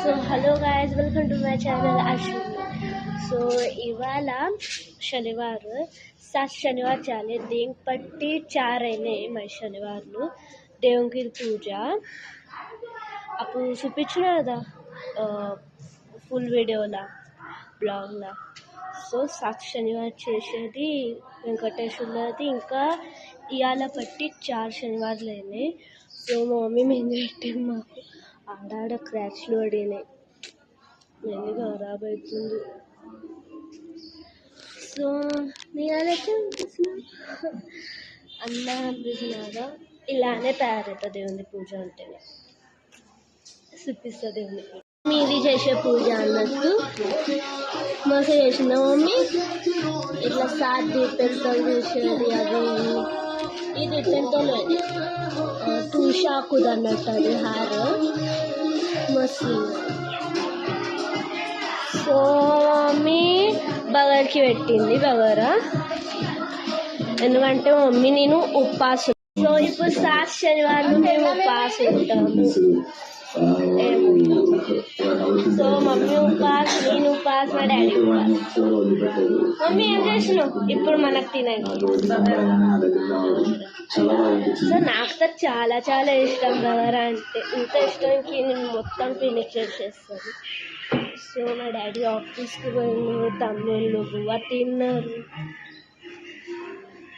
So hello guys, welcome to my channel Ashwini. So ఇవాళ शनिवार 7 शनिवार झाले. देंगपट्टी 4 అయినాయి మరి శనివార్లు. దేవునికి పూజ అప్పుడు చూపించిన కదా ఫుల్ వీడియోలా బ్లాగ్లా. సో 7 శనివార్ చేసేది వెంకటేశ్వరులది. ఇంకా ఇవాళ పట్టి 4 శనివార్లు అయినాయి. సో మా మమ్మీ మేము పెట్టింది, మాకు ఆడాడ క్రాచ్లు పడినాయి, నేను ఖరాబ్ అవుతుంది. సో నేను అయితే అన్న అనిపిస్తున్నాగా ఇలానే తయారవుతుంది దేవుని పూజ అంటేనే, చూపిస్తుంది దేవుని పూజ. మీది చేసే పూజ అన్నట్టు మస్తు చేసిందా మమ్మీ. ఇట్లా సాట్ దీపెంతో చేసేది, అది ఈ దీపెంతో లేదు, తుషాకుది అన్నట్టు అది హార్ మస్తు. సో మమ్మీ బగర్కి పెట్టింది బగారా, ఎందుకంటే మమ్మీ నేను ఉపవాసం. సో ఇప్పుడు 7 శనివారం మేము ఉపవాసం ఉంటాము. సో మమ్మీ ఉపాస్, నేను ఉపాస్, మా డాడీ ఉపాస్. మమ్మీ ఏం చేసినావు ఇప్పుడు మనకు తినండి. సో నాకు చాలా చాలా ఇష్టం బగారా అంటే, ఇంత ఇష్టంకి నేను మొత్తం ఫినిష్ చేసేస్తాను. సో మా డాడీ ఆఫీస్కి పోయినారు, తమ్ముళ్ళు బువ్వ తిన్నారు.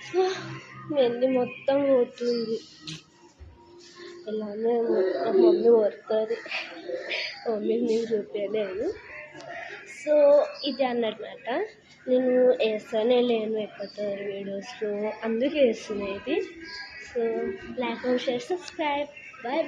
సో మెల్లి మొత్తం పోతుంది, ఇలానే మొత్తం మమ్మీ పడుతుంది. మమ్మీ నేను చూపించలేదు. సో ఇది అన్నమాట, నేను వేస్తూనే లేను ఎక్కువ వీడియోస్లో, అందుకే వేస్తున్నాయి ఇది. So like and share, subscribe. Bye.